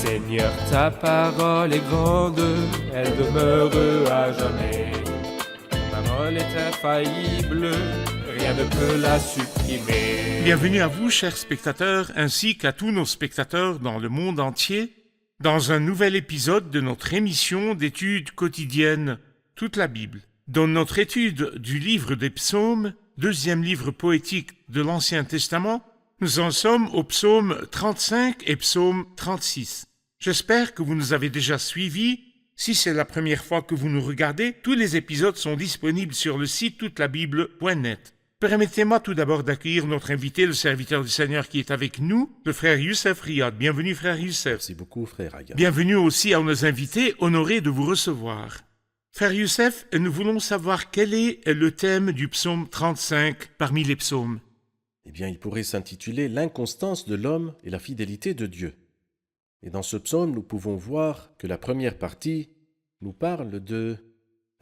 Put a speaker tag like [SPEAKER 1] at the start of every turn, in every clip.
[SPEAKER 1] Seigneur, ta parole est grande, elle demeure à jamais. Ta parole est infaillible, rien ne peut la supprimer.
[SPEAKER 2] Bienvenue à vous, chers spectateurs, ainsi qu'à tous nos spectateurs dans le monde entier, dans un nouvel épisode de notre émission d'études quotidiennes Toute la Bible. Dans notre étude du livre des Psaumes, deuxième livre poétique de l'Ancien Testament, nous en sommes au psaume 35 et psaume 36. J'espère que vous nous avez déjà suivis. Si c'est la première fois que vous nous regardez, tous les épisodes sont disponibles sur le site toutelabible.net. Permettez-moi tout d'abord d'accueillir notre invité, le serviteur du Seigneur qui est avec nous, le frère Youssef Riyad. Bienvenue, frère Youssef.
[SPEAKER 3] Merci beaucoup, frère Aga.
[SPEAKER 2] Bienvenue aussi à nos invités, honorés de vous recevoir. Frère Youssef, nous voulons savoir quel est le thème du psaume 35 parmi les psaumes.
[SPEAKER 3] Eh bien, il pourrait s'intituler « L'inconstance de l'homme et la fidélité de Dieu ». Et dans ce psaume, nous pouvons voir que la première partie nous parle de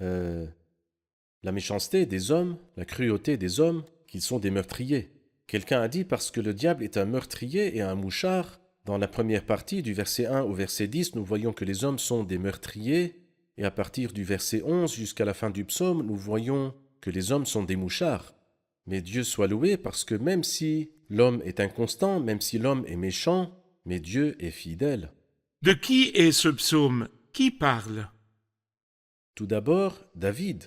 [SPEAKER 3] la méchanceté des hommes, la cruauté des hommes, qu'ils sont des meurtriers. Quelqu'un a dit parce que le diable est un meurtrier et un mouchard. Dans la première partie, du verset 1 au verset 10, nous voyons que les hommes sont des meurtriers. Et à partir du verset 11 jusqu'à la fin du psaume, nous voyons que les hommes sont des mouchards. Mais Dieu soit loué parce que même si l'homme est inconstant, même si l'homme est méchant, mais Dieu est fidèle.
[SPEAKER 2] De qui est ce psaume? Qui parle?
[SPEAKER 3] Tout d'abord, David.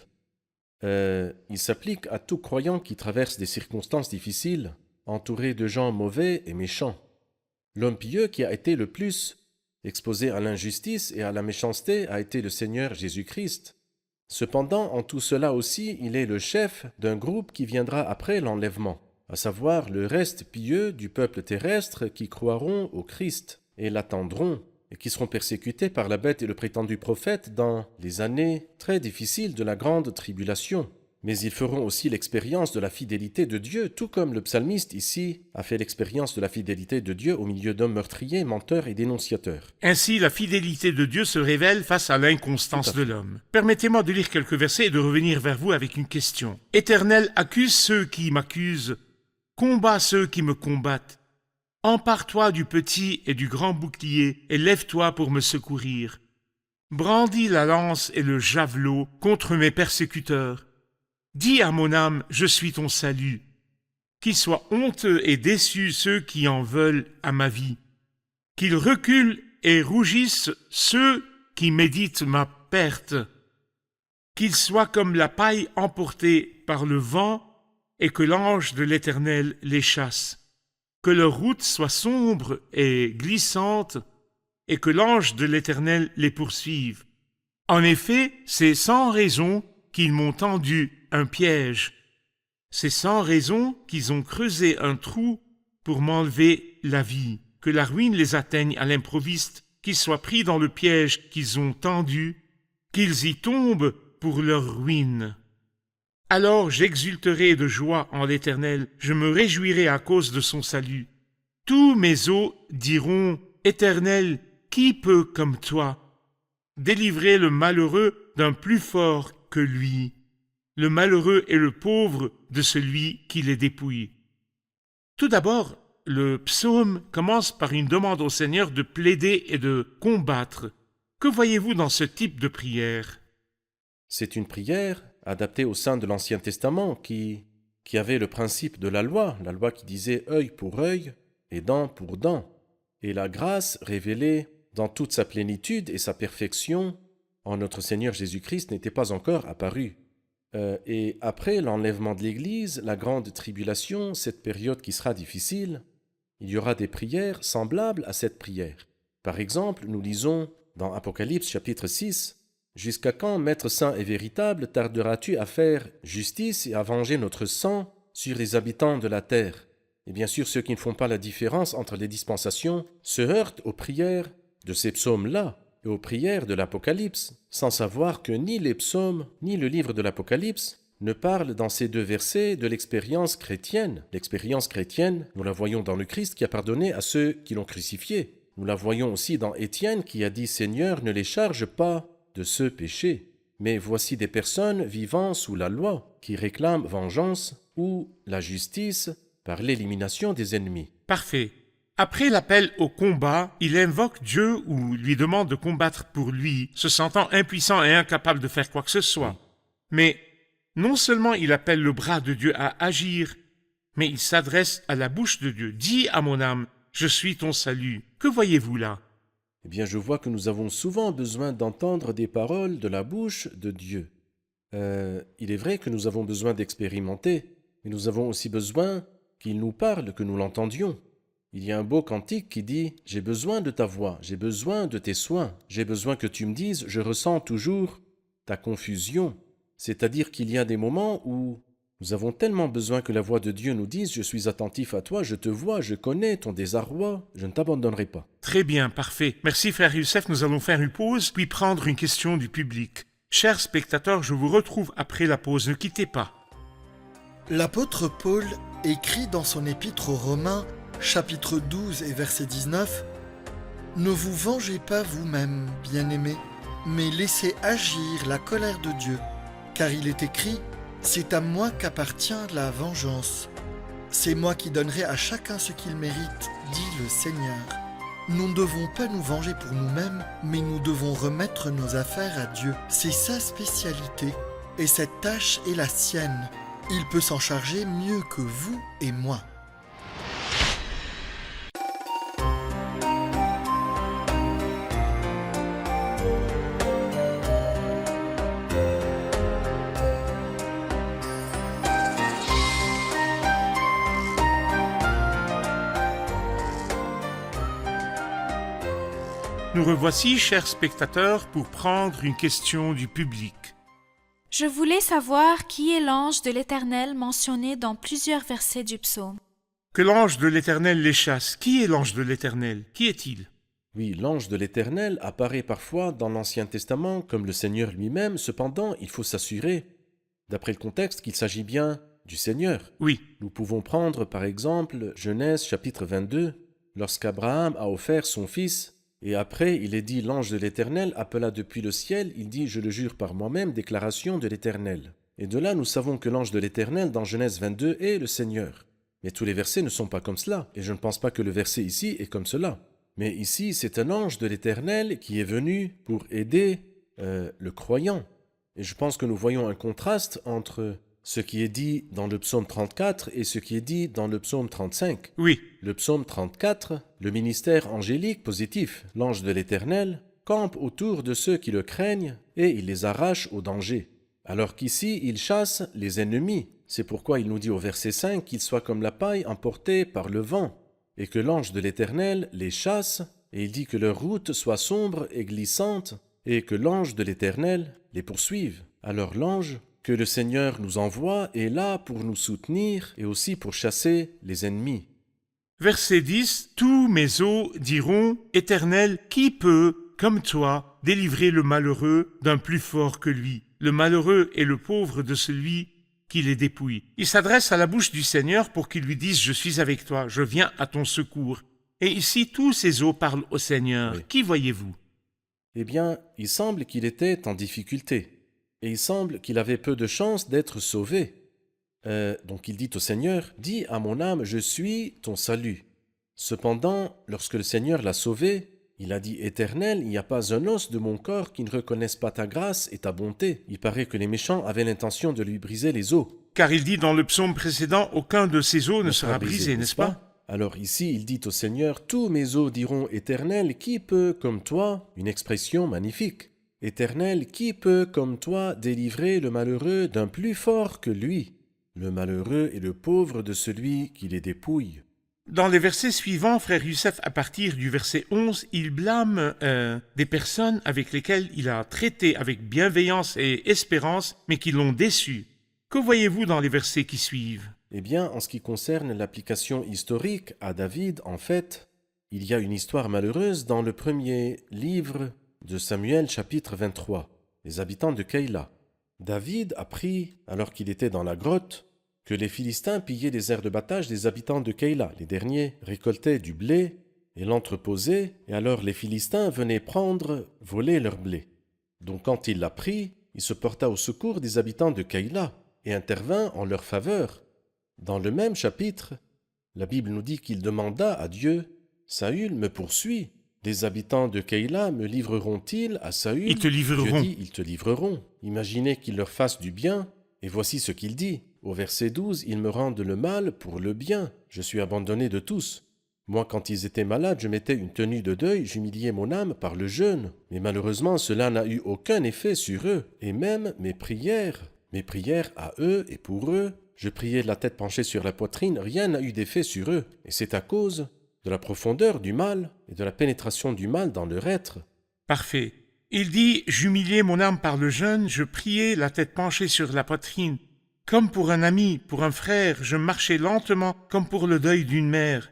[SPEAKER 3] Il s'applique à tout croyant qui traverse des circonstances difficiles, entouré de gens mauvais et méchants. L'homme pieux qui a été le plus exposé à l'injustice et à la méchanceté a été le Seigneur Jésus-Christ. Cependant, en tout cela aussi, il est le chef d'un groupe qui viendra après l'enlèvement, à savoir le reste pieux du peuple terrestre qui croiront au Christ et l'attendront, et qui seront persécutés par la bête et le prétendu prophète dans les années très difficiles de la grande tribulation. Mais ils feront aussi l'expérience de la fidélité de Dieu, tout comme le psalmiste ici a fait l'expérience de la fidélité de Dieu au milieu d'hommes meurtriers, menteurs et dénonciateurs.
[SPEAKER 2] Ainsi, la fidélité de Dieu se révèle face à l'inconstance de l'homme. Permettez-moi de lire quelques versets et de revenir vers vous avec une question. Éternel, accuse ceux qui m'accusent, combat ceux qui me combattent. Empare-toi du petit et du grand bouclier, et lève-toi pour me secourir. Brandis la lance et le javelot contre mes persécuteurs. Dis à mon âme, je suis ton salut. Qu'ils soient honteux et déçus ceux qui en veulent à ma vie. Qu'ils reculent et rougissent ceux qui méditent ma perte. Qu'ils soient comme la paille emportée par le vent et que l'ange de l'Éternel les chasse. Que leur route soit sombre et glissante et que l'ange de l'Éternel les poursuive. En effet, c'est sans raison qu'ils m'ont tendu un piège. C'est sans raison qu'ils ont creusé un trou pour m'enlever la vie. Que la ruine les atteigne à l'improviste, qu'ils soient pris dans le piège qu'ils ont tendu, qu'ils y tombent pour leur ruine. Alors j'exulterai de joie en l'Éternel, je me réjouirai à cause de son salut. Tous mes os diront, Éternel, qui peut comme toi délivrer le malheureux d'un plus fort que lui, le malheureux et le pauvre de celui qui les dépouille. Tout d'abord, le psaume commence par une demande au Seigneur de plaider et de combattre. Que voyez-vous dans ce type de prière?
[SPEAKER 3] C'est une prière adaptée au sein de l'Ancien Testament qui avait le principe de la loi qui disait œil pour œil et dent pour dent. Et la grâce révélée dans toute sa plénitude et sa perfection en notre Seigneur Jésus-Christ n'était pas encore apparue. Et après l'enlèvement de l'Église, la grande tribulation, cette période qui sera difficile, il y aura des prières semblables à cette prière. Par exemple, nous lisons dans Apocalypse chapitre 6, « Jusqu'à quand, Maître saint et véritable, tarderas-tu à faire justice et à venger notre sang sur les habitants de la terre ?» Et bien sûr, ceux qui ne font pas la différence entre les dispensations se heurtent aux prières de ces psaumes-là et aux prières de l'Apocalypse, sans savoir que ni les psaumes ni le livre de l'Apocalypse ne parlent dans ces deux versets de l'expérience chrétienne. L'expérience chrétienne, nous la voyons dans le Christ qui a pardonné à ceux qui l'ont crucifié. Nous la voyons aussi dans Étienne qui a dit « Seigneur, ne les charge pas de ce péché. » Mais voici des personnes vivant sous la loi qui réclament vengeance ou la justice par l'élimination des ennemis.
[SPEAKER 2] Parfait. Après l'appel au combat, il invoque Dieu ou lui demande de combattre pour lui, se sentant impuissant et incapable de faire quoi que ce soit. Mais non seulement il appelle le bras de Dieu à agir, mais il s'adresse à la bouche de Dieu. « Dis à mon âme, je suis ton salut. » Que voyez-vous là?
[SPEAKER 3] Eh bien, je vois que nous avons souvent besoin d'entendre des paroles de la bouche de Dieu. Il est vrai que nous avons besoin d'expérimenter, mais nous avons aussi besoin qu'il nous parle, que nous l'entendions. Il y a un beau cantique qui dit « J'ai besoin de ta voix, j'ai besoin de tes soins, j'ai besoin que tu me dises, je ressens toujours ta confusion. » C'est-à-dire qu'il y a des moments où nous avons tellement besoin que la voix de Dieu nous dise « Je suis attentif à toi, je te vois, je connais ton désarroi, je ne t'abandonnerai pas. »
[SPEAKER 2] Très bien, parfait. Merci frère Youssef, nous allons faire une pause, puis prendre une question du public. Chers spectateurs, je vous retrouve après la pause, ne quittez pas.
[SPEAKER 4] L'apôtre Paul écrit dans son épître aux Romains, chapitre 12 et verset 19, « Ne vous vengez pas vous-même, bien-aimés, mais laissez agir la colère de Dieu, car il est écrit, « C'est à moi qu'appartient la vengeance. C'est moi qui donnerai à chacun ce qu'il mérite, dit le Seigneur. » Nous ne devons pas nous venger pour nous-mêmes, mais nous devons remettre nos affaires à Dieu. C'est sa spécialité, et cette tâche est la sienne. Il peut s'en charger mieux que vous et moi.
[SPEAKER 2] Nous revoici, chers spectateurs, pour prendre une question du public.
[SPEAKER 5] Je voulais savoir qui est l'ange de l'Éternel mentionné dans plusieurs versets du psaume.
[SPEAKER 2] Que l'ange de l'Éternel les chasse. Qui est l'ange de l'Éternel? Qui est-il?
[SPEAKER 3] Oui, l'ange de l'Éternel apparaît parfois dans l'Ancien Testament comme le Seigneur lui-même, cependant, il faut s'assurer, d'après le contexte, qu'il s'agit bien du Seigneur.
[SPEAKER 2] Oui,
[SPEAKER 3] Nous pouvons prendre par exemple Genèse chapitre 22, lorsqu'Abraham a offert son fils, et après il est dit l'ange de l'Éternel appela depuis le ciel, il dit « Je le jure par moi-même, déclaration de l'Éternel ». Et de là nous savons que l'ange de l'Éternel dans Genèse 22 est le Seigneur. Mais tous les versets ne sont pas comme cela, et je ne pense pas que le verset ici est comme cela. Mais ici c'est un ange de l'Éternel qui est venu pour aider le croyant. Et je pense que nous voyons un contraste entre ce qui est dit dans le psaume 34 et ce qui est dit dans le psaume 35.
[SPEAKER 2] oui,
[SPEAKER 3] Le psaume 34, le ministère angélique positif, l'ange de l'Éternel, campe autour de ceux qui le craignent et il les arrache au danger. Alors qu'ici, il chasse les ennemis. C'est pourquoi il nous dit au verset 5 qu'ils soient comme la paille emportée par le vent et que l'ange de l'Éternel les chasse et il dit que leur route soit sombre et glissante et que l'ange de l'Éternel les poursuive. Alors l'ange que le Seigneur nous envoie est là pour nous soutenir et aussi pour chasser les ennemis.
[SPEAKER 2] Verset 10, « Tous mes os diront, Éternel, qui peut, comme toi, délivrer le malheureux d'un plus fort que lui? Le malheureux est le pauvre de celui qui les dépouille. » Il s'adresse à la bouche du Seigneur pour qu'il lui dise « Je suis avec toi, je viens à ton secours. » Et ici, tous ces os parlent au Seigneur.
[SPEAKER 3] Oui.
[SPEAKER 2] Qui voyez-vous?
[SPEAKER 3] Eh bien, il semble qu'il était en difficulté et il semble qu'il avait peu de chances d'être sauvé. Donc il dit au Seigneur, « Dis à mon âme, je suis ton salut. » Cependant, lorsque le Seigneur l'a sauvé, il a dit, « Éternel, il n'y a pas un os de mon corps qui ne reconnaisse pas ta grâce et ta bonté. » Il paraît que les méchants avaient l'intention de lui briser les os.
[SPEAKER 2] Car il dit dans le psaume précédent, « Aucun de ces os ne sera brisé, n'est-ce pas? »
[SPEAKER 3] Alors ici, il dit au Seigneur, « Tous mes os diront, Éternel, qui peut, comme toi ?» Une expression magnifique. « Éternel, qui peut, comme toi, délivrer le malheureux d'un plus fort que lui ?» Le malheureux est le pauvre de celui qui les dépouille.
[SPEAKER 2] Dans les versets suivants, frère Youssef, à partir du verset 11, il blâme des personnes avec lesquelles il a traité avec bienveillance et espérance, mais qui l'ont déçu. Que voyez-vous dans les versets qui suivent?
[SPEAKER 3] Eh bien, en ce qui concerne l'application historique à David, en fait, il y a une histoire malheureuse dans le premier livre de Samuel, chapitre 23, les habitants de Keïla. David apprit, alors qu'il était dans la grotte, que les Philistins pillaient les aires de battage des habitants de Keïla. Les derniers récoltaient du blé et l'entreposaient, et alors les Philistins venaient voler leur blé. Donc quand il l'apprit, il se porta au secours des habitants de Keïla et intervint en leur faveur. Dans le même chapitre, la Bible nous dit qu'il demanda à Dieu Saül me poursuit. Les habitants de Keïla me livreront-ils à Saül?
[SPEAKER 2] Ils te livreront.
[SPEAKER 3] Je dis, ils te livreront. Imaginez qu'ils leur fassent du bien, et voici ce qu'il dit. Au verset 12, ils me rendent le mal pour le bien. Je suis abandonné de tous. Moi, quand ils étaient malades, je mettais une tenue de deuil, j'humiliais mon âme par le jeûne. Mais malheureusement, cela n'a eu aucun effet sur eux. Et même mes prières à eux et pour eux, je priais la tête penchée sur la poitrine, rien n'a eu d'effet sur eux. Et c'est à cause de la profondeur du mal et de la pénétration du mal dans leur être.
[SPEAKER 2] Parfait. Il dit, j'humiliais mon âme par le jeûne, je priais la tête penchée sur la poitrine. Comme pour un ami, pour un frère, je marchais lentement comme pour le deuil d'une mère.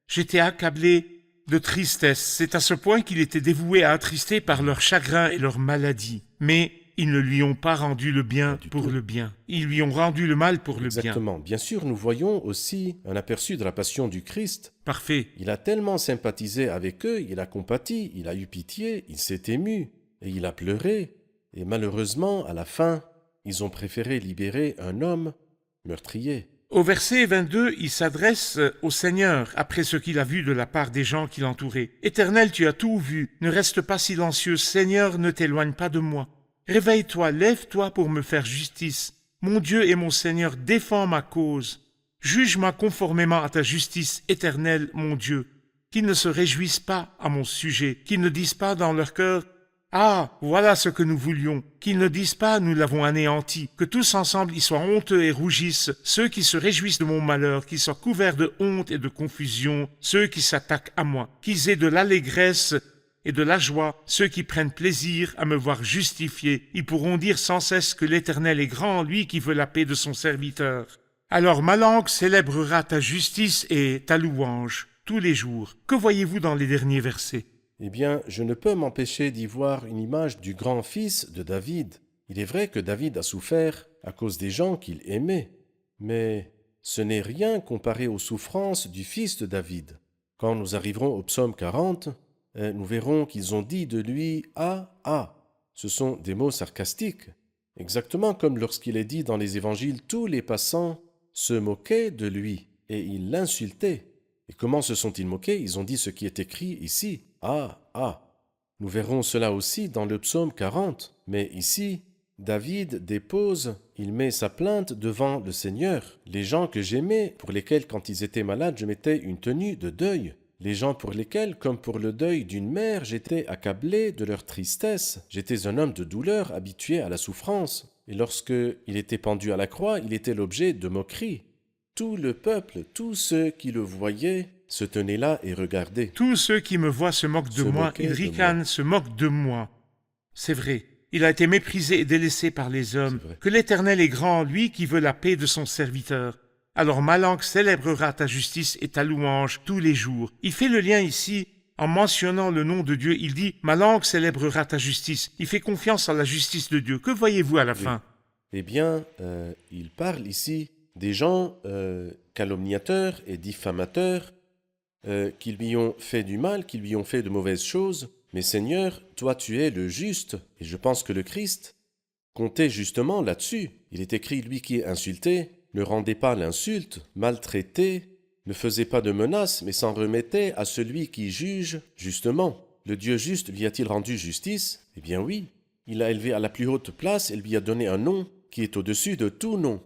[SPEAKER 2] J'étais accablé de tristesse. C'est à ce point qu'il était dévoué à attrister par leur chagrin et leur maladie. Mais ils ne lui ont pas rendu le bien pour le bien. Ils lui ont rendu le mal pour le bien.
[SPEAKER 3] Exactement. Bien sûr, nous voyons aussi un aperçu de la passion du Christ.
[SPEAKER 2] Parfait.
[SPEAKER 3] Il a tellement sympathisé avec eux, il a compati, il a eu pitié, il s'est ému, et il a pleuré. Et malheureusement, à la fin, ils ont préféré libérer un homme meurtrier.
[SPEAKER 2] Au verset 22, il s'adresse au Seigneur après ce qu'il a vu de la part des gens qui l'entouraient. « Éternel, tu as tout vu. Ne reste pas silencieux. Seigneur, ne t'éloigne pas de moi. Réveille-toi, lève-toi pour me faire justice. Mon Dieu et mon Seigneur, défends ma cause. Juge-moi conformément à ta justice éternelle, mon Dieu. Qu'ils ne se réjouissent pas à mon sujet, qu'ils ne disent pas dans leur cœur « Ah, voilà ce que nous voulions », qu'ils ne disent pas « Nous l'avons anéanti », que tous ensemble ils soient honteux et rougissent, ceux qui se réjouissent de mon malheur, qu'ils soient couverts de honte et de confusion, ceux qui s'attaquent à moi, qu'ils aient de l'allégresse et de la joie, ceux qui prennent plaisir à me voir justifié. Ils pourront dire sans cesse que l'Éternel est grand, lui qui veut la paix de son serviteur. Alors ma langue célébrera ta justice et ta louange tous les jours. Que voyez-vous dans les derniers versets?
[SPEAKER 3] Eh bien, je ne peux m'empêcher d'y voir une image du grand fils de David. Il est vrai que David a souffert à cause des gens qu'il aimait, mais ce n'est rien comparé aux souffrances du fils de David. Quand nous arriverons au psaume 40, nous verrons qu'ils ont dit de lui « Ah, ah ». Ce sont des mots sarcastiques, exactement comme lorsqu'il est dit dans les évangiles, tous les passants se moquaient de lui et ils l'insultaient. Et comment se sont-ils moqués? Ils ont dit ce qui est écrit ici. Ah, ah. Nous verrons cela aussi dans le psaume 40. Mais ici, David dépose, il met sa plainte devant le Seigneur. Les gens que j'aimais, pour lesquels quand ils étaient malades, je mettais une tenue de deuil. Les gens pour lesquels, comme pour le deuil d'une mère, j'étais accablé de leur tristesse. J'étais un homme de douleur, habitué à la souffrance. Et lorsque il était pendu à la croix, il était l'objet de moqueries. Tout le peuple, tous ceux qui le voyaient, se tenaient là et regardaient.
[SPEAKER 2] Tous ceux qui me voient se moquent de moi, ils ricanent, se moquent de moi. C'est vrai, il a été méprisé et délaissé par les hommes. Que l'Éternel est grand, lui qui veut la paix de son serviteur. Alors ma langue célébrera ta justice et ta louange tous les jours. Il fait le lien ici, en mentionnant le nom de Dieu, il dit « Ma langue célébrera ta justice ». Il fait confiance en la justice de Dieu. Que voyez-vous à la fin?
[SPEAKER 3] Eh bien, il parle ici des gens calomniateurs et diffamateurs qui lui ont fait du mal, qui lui ont fait de mauvaises choses. Mais Seigneur, toi tu es le juste. Et je pense que le Christ comptait justement là-dessus. Il est écrit, lui qui est insulté, ne rendait pas l'insulte, maltraité, ne faisait pas de menaces, mais s'en remettait à celui qui juge justement. Le Dieu juste lui a-t-il rendu justice? Eh bien oui. Il l'a élevé à la plus haute place et lui a donné un nom qui est au-dessus de tout nom.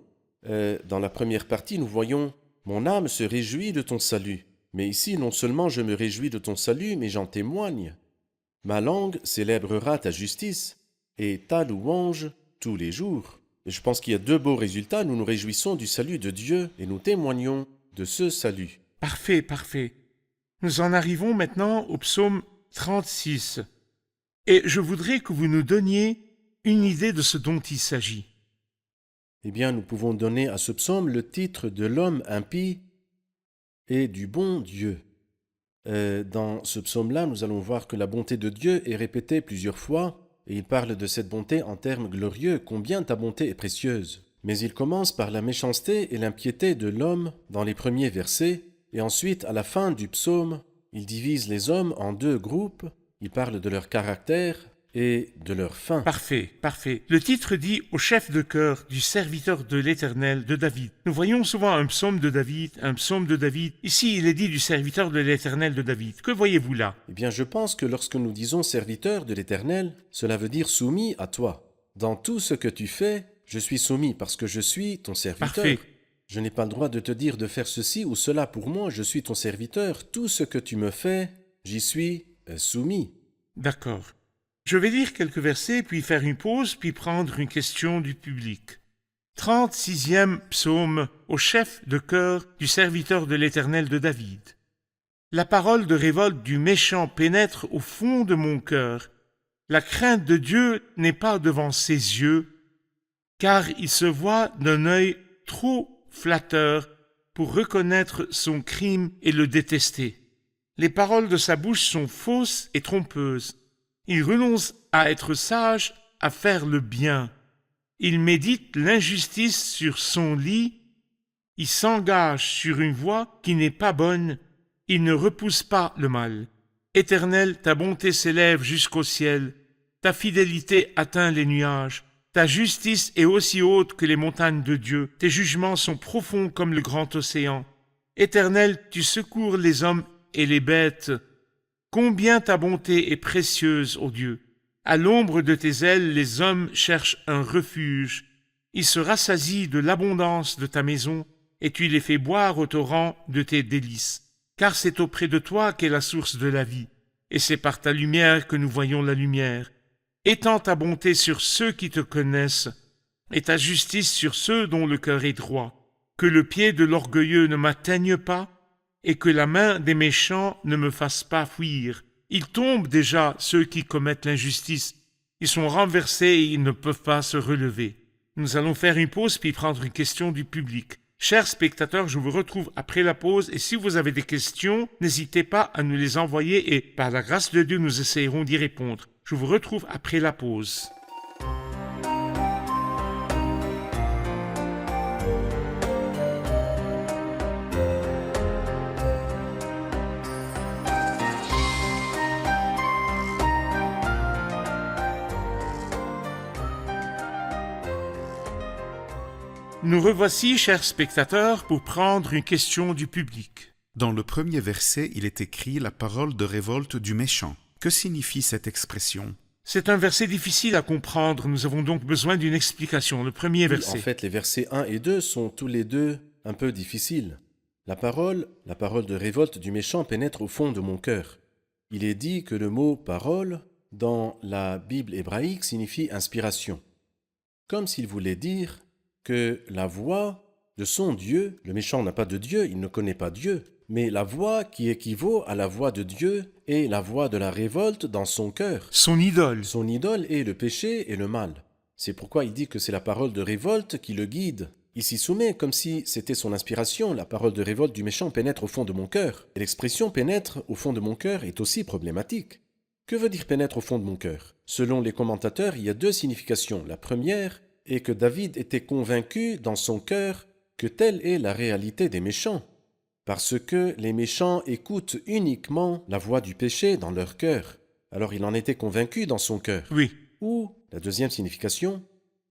[SPEAKER 3] Dans la première partie, nous voyons « Mon âme se réjouit de ton salut ». Mais ici, non seulement je me réjouis de ton salut, mais j'en témoigne. Ma langue célébrera ta justice et ta louange tous les jours. Et je pense qu'il y a deux beaux résultats. Nous nous réjouissons du salut de Dieu et nous témoignons de ce salut.
[SPEAKER 2] Parfait, parfait. Nous en arrivons maintenant au psaume 36. Et je voudrais que vous nous donniez une idée de ce dont il s'agit.
[SPEAKER 3] Eh bien, nous pouvons donner à ce psaume le titre de l'homme impie et du bon Dieu. Dans ce psaume-là, nous allons voir que la bonté de Dieu est répétée plusieurs fois, et il parle de cette bonté en termes glorieux, combien ta bonté est précieuse. Mais il commence par la méchanceté et l'impiété de l'homme dans les premiers versets, et ensuite, à la fin du psaume, il divise les hommes en deux groupes, il parle de leur caractère, et de leur faim.
[SPEAKER 2] Parfait, parfait. Le titre dit « Au chef de chœur du serviteur de l'Éternel de David ». Nous voyons souvent un psaume de David, un psaume de David. Ici, il est dit du serviteur de l'Éternel de David. Que voyez-vous là?
[SPEAKER 3] Eh bien, je pense que lorsque nous disons serviteur de l'Éternel, cela veut dire soumis à toi. Dans tout ce que tu fais, je suis soumis parce que je suis ton serviteur.
[SPEAKER 2] Parfait.
[SPEAKER 3] Je n'ai pas le droit de te dire de faire ceci ou cela pour moi, je suis ton serviteur. Tout ce que tu me fais, j'y suis soumis.
[SPEAKER 2] D'accord. Je vais lire quelques versets, puis faire une pause, puis prendre une question du public. 36e psaume au chef de chœur du serviteur de l'Éternel de David. La parole de révolte du méchant pénètre au fond de mon cœur. La crainte de Dieu n'est pas devant ses yeux, car il se voit d'un œil trop flatteur pour reconnaître son crime et le détester. Les paroles de sa bouche sont fausses et trompeuses. Il renonce à être sage, à faire le bien. Il médite l'injustice sur son lit. Il s'engage sur une voie qui n'est pas bonne. Il ne repousse pas le mal. Éternel, ta bonté s'élève jusqu'au ciel. Ta fidélité atteint les nuages. Ta justice est aussi haute que les montagnes de Dieu. Tes jugements sont profonds comme le grand océan. Éternel, tu secours les hommes et les bêtes. Combien ta bonté est précieuse, ô Dieu! À l'ombre de tes ailes, les hommes cherchent un refuge. Ils se rassasient de l'abondance de ta maison, et tu les fais boire au torrent de tes délices. Car c'est auprès de toi qu'est la source de la vie, et c'est par ta lumière que nous voyons la lumière. Étends ta bonté sur ceux qui te connaissent, et ta justice sur ceux dont le cœur est droit. Que le pied de l'orgueilleux ne m'atteigne pas, et que la main des méchants ne me fasse pas fuir. Ils tombent déjà, ceux qui commettent l'injustice. Ils sont renversés et ils ne peuvent pas se relever. Nous allons faire une pause puis prendre une question du public. Chers spectateurs, je vous retrouve après la pause et si vous avez des questions, n'hésitez pas à nous les envoyer et par la grâce de Dieu, nous essayerons d'y répondre. Je vous retrouve après la pause. Nous revoici, chers spectateurs, pour prendre une question du public.
[SPEAKER 6] Dans le premier verset, il est écrit la parole de révolte du méchant. Que signifie cette expression?
[SPEAKER 2] C'est un verset difficile à comprendre, nous avons donc besoin d'une explication. Le premier verset.
[SPEAKER 3] En fait, les versets 1 et 2 sont tous les deux un peu difficiles. La parole de révolte du méchant pénètre au fond de mon cœur. Il est dit que le mot parole, dans la Bible hébraïque, signifie inspiration. Comme s'il voulait dire que la voix de son Dieu, le méchant n'a pas de Dieu, il ne connaît pas Dieu, mais la voix qui équivaut à la voix de Dieu est la voix de la révolte dans son cœur.
[SPEAKER 2] Son idole.
[SPEAKER 3] Son idole est le péché et le mal. C'est pourquoi il dit que c'est la parole de révolte qui le guide. Il s'y soumet comme si c'était son inspiration. La parole de révolte du méchant pénètre au fond de mon cœur. Et l'expression pénètre au fond de mon cœur est aussi problématique. Que veut dire pénètre au fond de mon cœur? Selon les commentateurs, il y a deux significations. La première est que David était convaincu dans son cœur que telle est la réalité des méchants, parce que les méchants écoutent uniquement la voix du péché dans leur cœur. Alors il en était convaincu dans son cœur.
[SPEAKER 2] Oui.
[SPEAKER 3] Ou la deuxième signification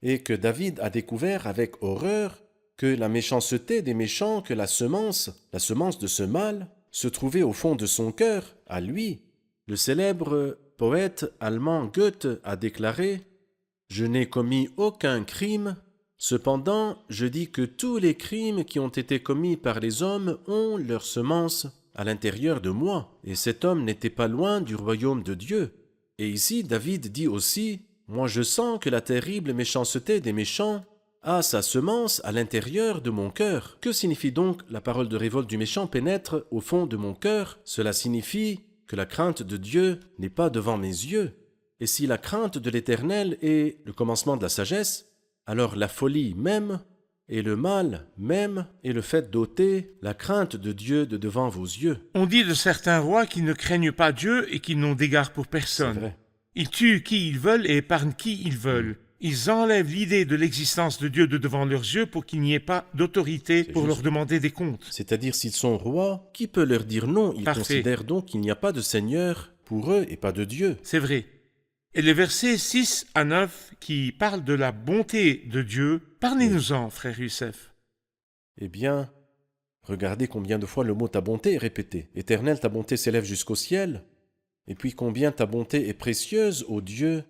[SPEAKER 3] est que David a découvert avec horreur que la méchanceté des méchants, que la semence de ce mal, se trouvait au fond de son cœur, à lui. Le célèbre poète allemand Goethe a déclaré « Je n'ai commis aucun crime, cependant je dis que tous les crimes qui ont été commis par les hommes ont leur semence à l'intérieur de moi, et cet homme n'était pas loin du royaume de Dieu. » Et ici David dit aussi « Moi je sens que la terrible méchanceté des méchants a sa semence à l'intérieur de mon cœur. » Que signifie donc la parole de révolte du méchant pénètre au fond de mon cœur? Cela signifie que la crainte de Dieu n'est pas devant mes yeux. Et si la crainte de l'Éternel est le commencement de la sagesse, alors la folie même et le mal même est le fait d'ôter la crainte de Dieu de devant vos yeux.
[SPEAKER 2] On dit de certains rois qu'ils ne craignent pas Dieu et qu'ils n'ont d'égard pour personne.
[SPEAKER 3] C'est vrai.
[SPEAKER 2] Ils tuent qui ils veulent et épargnent qui ils veulent. Ils enlèvent l'idée de l'existence de Dieu de devant leurs yeux pour qu'il n'y ait pas d'autorité pour
[SPEAKER 3] juste.
[SPEAKER 2] leur demander des comptes.
[SPEAKER 3] C'est-à-dire s'ils sont rois, qui peut leur dire non? Ils
[SPEAKER 2] Parfait.
[SPEAKER 3] considèrent donc qu'il n'y a pas de Seigneur pour eux et pas de Dieu.
[SPEAKER 2] C'est vrai. Et les versets 6 à 9 qui parlent de la bonté de Dieu, parlez-nous-en, frère Youssef.
[SPEAKER 3] Eh bien, regardez combien de fois le mot ta bonté est répété. Éternel, ta bonté s'élève jusqu'au ciel. Et puis combien ta bonté est précieuse, ô Dieu.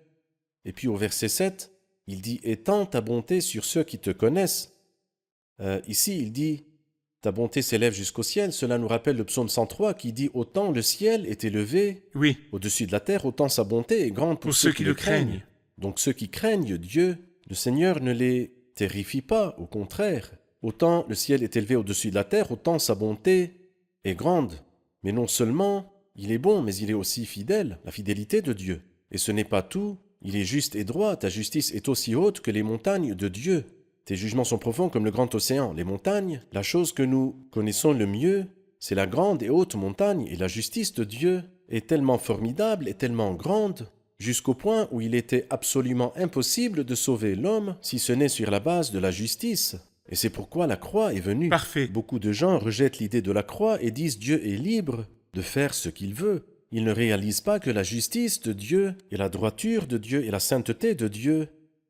[SPEAKER 3] Et puis au verset 7, il dit « Étends ta bonté sur ceux qui te connaissent ». Ici, il dit « Ta bonté s'élève jusqu'au ciel ». Cela nous rappelle le psaume 103 qui dit « Autant le ciel est élevé
[SPEAKER 2] Oui,
[SPEAKER 3] au-dessus de la terre, autant sa bonté est grande pour
[SPEAKER 2] ceux qui le craignent. »
[SPEAKER 3] Donc ceux qui craignent Dieu, le Seigneur ne les terrifie pas, au contraire. Autant le ciel est élevé au-dessus de la terre, autant sa bonté est grande. Mais non seulement il est bon, mais il est aussi fidèle, la fidélité de Dieu. Et ce n'est pas tout, il est juste et droit, ta justice est aussi haute que les montagnes de Dieu. Tes jugements sont profonds comme le grand océan. Les montagnes, la chose que nous connaissons le mieux, c'est la grande et haute montagne, et la justice de Dieu est tellement formidable et tellement grande, jusqu'au point où il était absolument impossible de sauver l'homme si ce n'est sur la base de la justice. Et c'est pourquoi la croix est venue.
[SPEAKER 2] Parfait.
[SPEAKER 3] Beaucoup de gens rejettent l'idée de la croix et disent Dieu est libre de faire ce qu'il veut. Ils ne réalisent pas que la justice de Dieu et la droiture de Dieu et la sainteté de Dieu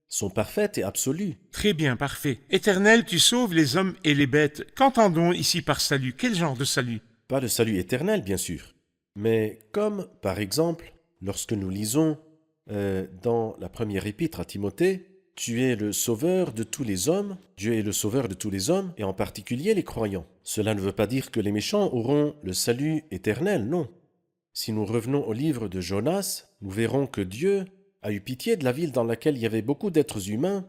[SPEAKER 3] sont parfaites et absolues.
[SPEAKER 2] Très bien, parfait. Éternel, tu sauves les hommes et les bêtes. Qu'entendons ici par salut? Quel genre de salut?
[SPEAKER 3] Pas le salut éternel, bien sûr, mais comme, par exemple, lorsque nous lisons dans la première épître à Timothée, tu es le sauveur de tous les hommes, Dieu est le sauveur de tous les hommes, et en particulier les croyants. Cela ne veut pas dire que les méchants auront le salut éternel, non. Si nous revenons au livre de Jonas, nous verrons que Dieu a eu pitié de la ville dans laquelle il y avait beaucoup d'êtres humains,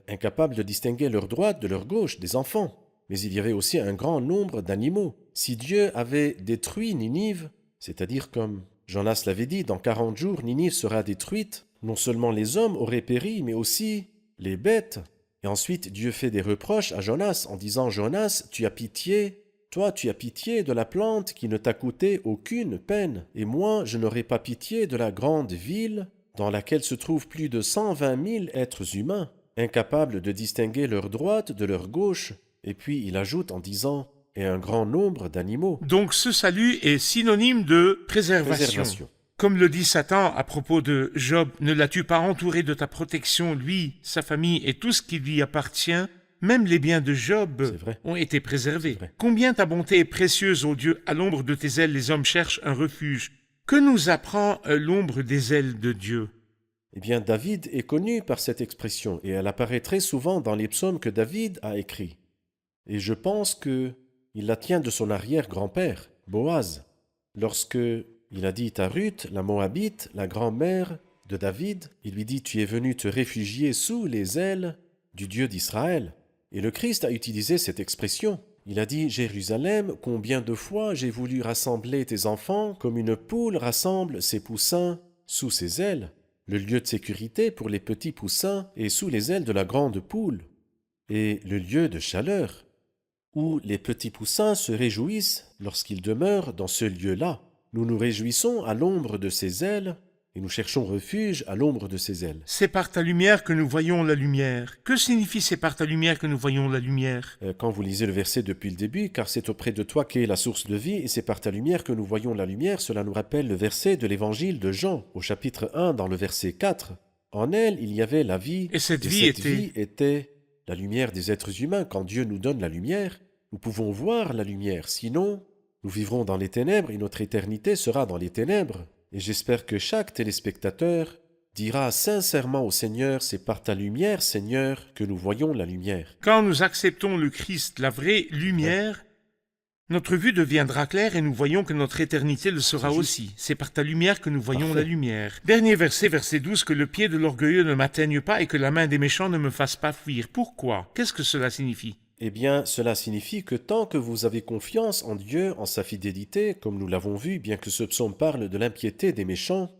[SPEAKER 3] incapables de distinguer leur droite de leur gauche, des enfants. Mais il y avait aussi un grand nombre d'animaux. Si Dieu avait détruit Ninive, c'est-à-dire comme Jonas l'avait dit, dans 40 jours, Ninive sera détruite, non seulement les hommes auraient péri, mais aussi les bêtes. Et ensuite, Dieu fait des reproches à Jonas en disant « Jonas, tu as pitié, toi tu as pitié de la plante qui ne t'a coûté aucune peine, et moi je n'aurai pas pitié de la grande ville dans laquelle se trouvent plus de 120 000 êtres humains, incapables de distinguer leur droite de leur gauche. » Et puis il ajoute en disant « et un grand nombre d'animaux. »
[SPEAKER 2] Donc ce salut est synonyme de préservation. Comme le dit Satan à propos de Job, ne l'as-tu pas entouré de ta protection, lui, sa famille et tout ce qui lui appartient? Même les biens de Job ont été préservés. Combien ta bonté est précieuse, ô Dieu, à l'ombre de tes ailes, les hommes cherchent un refuge. Que nous apprend l'ombre des ailes de Dieu?
[SPEAKER 3] Eh bien, David est connu par cette expression, et elle apparaît très souvent dans les psaumes que David a écrits. Et je pense qu'il la tient de son arrière-grand-père, Boaz, lorsque il a dit à Ruth, la Moabite, la grand-mère de David, il lui dit « Tu es venu te réfugier sous les ailes du Dieu d'Israël ». Et le Christ a utilisé cette expression. Il a dit « Jérusalem, combien de fois j'ai voulu rassembler tes enfants comme une poule rassemble ses poussins sous ses ailes. Le lieu de sécurité pour les petits poussins est sous les ailes de la grande poule. Et le lieu de chaleur, où les petits poussins se réjouissent lorsqu'ils demeurent dans ce lieu-là. Nous nous réjouissons à l'ombre de ses ailes, et nous cherchons refuge à l'ombre de ses ailes.
[SPEAKER 2] C'est par ta lumière que nous voyons la lumière. Que signifie c'est par ta lumière que nous voyons la lumière?
[SPEAKER 3] Quand vous lisez le verset depuis le début, car c'est auprès de toi qu'est la source de vie, et c'est par ta lumière que nous voyons la lumière, cela nous rappelle le verset de l'évangile de Jean, au chapitre 1, dans le verset 4. En elle, il y avait la vie,
[SPEAKER 2] et cette vie
[SPEAKER 3] était la lumière des êtres humains. Quand Dieu nous donne la lumière, nous pouvons voir la lumière, sinon nous vivrons dans les ténèbres et notre éternité sera dans les ténèbres. Et j'espère que chaque téléspectateur dira sincèrement au Seigneur, c'est par ta lumière, Seigneur, que nous voyons la lumière.
[SPEAKER 2] Quand nous acceptons le Christ, la vraie lumière, notre vue deviendra claire et nous voyons que notre éternité le sera aussi. C'est par ta lumière que nous voyons la lumière. Dernier verset, verset 12, que le pied de l'orgueilleux ne m'atteigne pas et que la main des méchants ne me fasse pas fuir. Pourquoi? Qu'est-ce que cela signifie?
[SPEAKER 3] Eh bien, cela signifie que tant que vous avez confiance en Dieu, en sa fidélité, comme nous l'avons vu, bien que ce psaume parle de l'impiété des méchants,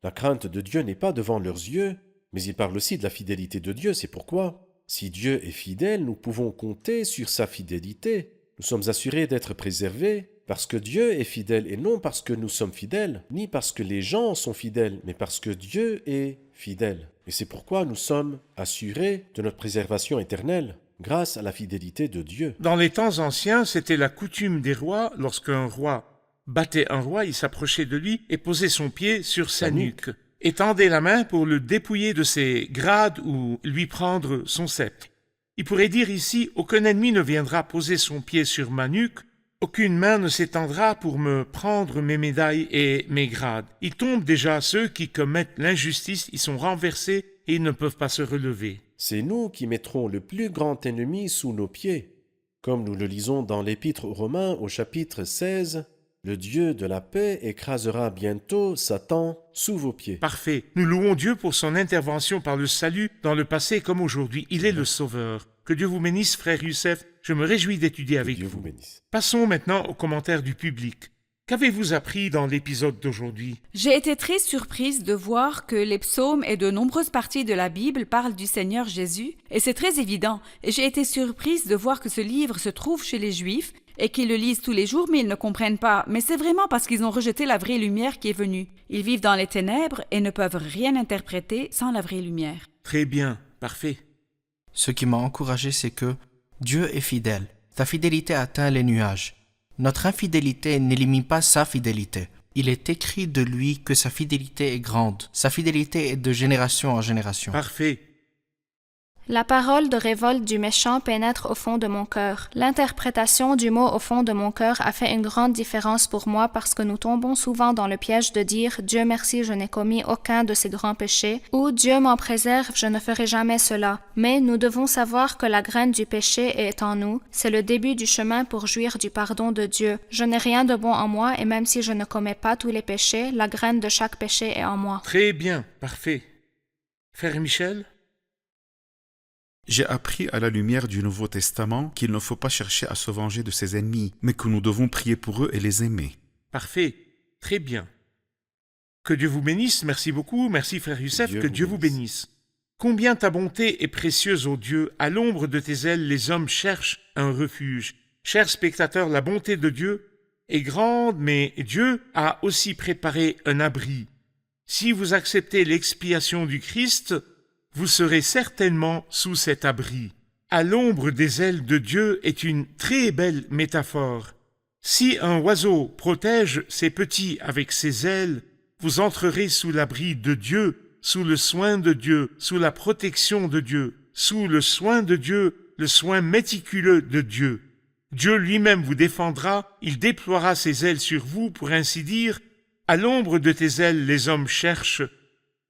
[SPEAKER 3] la crainte de Dieu n'est pas devant leurs yeux, mais il parle aussi de la fidélité de Dieu. C'est pourquoi, si Dieu est fidèle, nous pouvons compter sur sa fidélité. Nous sommes assurés d'être préservés parce que Dieu est fidèle et non parce que nous sommes fidèles, ni parce que les gens sont fidèles, mais parce que Dieu est fidèle. Et c'est pourquoi nous sommes assurés de notre préservation éternelle, grâce à la fidélité de Dieu.
[SPEAKER 2] Dans les temps anciens, c'était la coutume des rois, lorsqu'un roi battait un roi, il s'approchait de lui et posait son pied sur sa nuque. Étendez la main pour le dépouiller de ses grades ou lui prendre son sceptre. Il pourrait dire ici, aucun ennemi ne viendra poser son pied sur ma nuque, aucune main ne s'étendra pour me prendre mes médailles et mes grades. Ils tombent déjà, ceux qui commettent l'injustice, ils sont renversés et ils ne peuvent pas se relever.
[SPEAKER 3] C'est nous qui mettrons le plus grand ennemi sous nos pieds. Comme nous le lisons dans l'Épître aux Romains au chapitre 16, le Dieu de la paix écrasera bientôt Satan sous vos pieds.
[SPEAKER 2] Parfait. Nous louons Dieu pour son intervention par le salut dans le passé comme aujourd'hui. Il est le Sauveur. Que Dieu vous bénisse, frère Youssef. Je me réjouis d'étudier avec
[SPEAKER 3] Dieu
[SPEAKER 2] vous.
[SPEAKER 3] vous bénisse.
[SPEAKER 2] Passons maintenant aux commentaires du public. Qu'avez-vous appris dans l'épisode d'aujourd'hui?
[SPEAKER 7] J'ai été très surprise de voir que les psaumes et de nombreuses parties de la Bible parlent du Seigneur Jésus, et c'est très évident. Et j'ai été surprise de voir que ce livre se trouve chez les Juifs et qu'ils le lisent tous les jours, mais ils ne comprennent pas. Mais c'est vraiment parce qu'ils ont rejeté la vraie lumière qui est venue. Ils vivent dans les ténèbres et ne peuvent rien interpréter sans la vraie lumière.
[SPEAKER 2] Très bien, parfait.
[SPEAKER 8] Ce qui m'a encouragé, c'est que Dieu est fidèle. Sa fidélité atteint les nuages. Notre infidélité n'élimine pas sa fidélité. Il est écrit de lui que sa fidélité est grande. Sa fidélité est de génération en génération.
[SPEAKER 2] Parfait.
[SPEAKER 5] La parole de révolte du méchant pénètre au fond de mon cœur. L'interprétation du mot au fond de mon cœur a fait une grande différence pour moi parce que nous tombons souvent dans le piège de dire « Dieu merci, je n'ai commis aucun de ces grands péchés » ou « Dieu m'en préserve, je ne ferai jamais cela ». Mais nous devons savoir que la graine du péché est en nous. C'est le début du chemin pour jouir du pardon de Dieu. Je n'ai rien de bon en moi et même si je ne commets pas tous les péchés, la graine de chaque péché est en moi.
[SPEAKER 2] Très bien, parfait. Frère Michel?
[SPEAKER 6] J'ai appris à la lumière du Nouveau Testament qu'il ne faut pas chercher à se venger de ses ennemis, mais que nous devons prier pour eux et les aimer.
[SPEAKER 2] Parfait. Très bien. Que Dieu vous bénisse. Merci beaucoup. Merci, frère Youssef. Que Dieu vous bénisse. Combien ta bonté est précieuse, ô Dieu. À l'ombre de tes ailes, les hommes cherchent un refuge. Chers spectateurs, la bonté de Dieu est grande, mais Dieu a aussi préparé un abri. Si vous acceptez l'expiation du Christ, vous serez certainement sous cet abri. À l'ombre des ailes de Dieu est une très belle métaphore. Si un oiseau protège ses petits avec ses ailes, vous entrerez sous l'abri de Dieu, sous le soin de Dieu, sous la protection de Dieu, sous le soin de Dieu, le soin méticuleux de Dieu. Dieu lui-même vous défendra, il déploiera ses ailes sur vous, pour ainsi dire, à l'ombre de tes ailes les hommes cherchent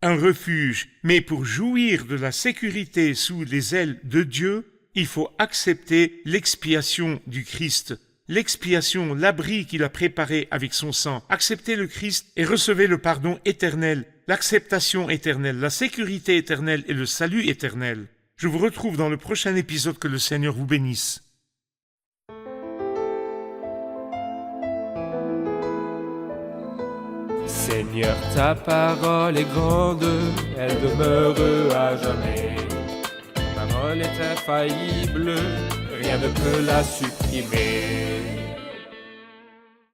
[SPEAKER 2] un refuge, mais pour jouir de la sécurité sous les ailes de Dieu, il faut accepter l'expiation du Christ. L'expiation, l'abri qu'il a préparé avec son sang. Acceptez le Christ et recevez le pardon éternel, l'acceptation éternelle, la sécurité éternelle et le salut éternel. Je vous retrouve dans le prochain épisode. Que le Seigneur vous bénisse.
[SPEAKER 1] Seigneur, ta parole est grande, elle demeure à jamais. Ta parole est infaillible, rien ne peut la supprimer.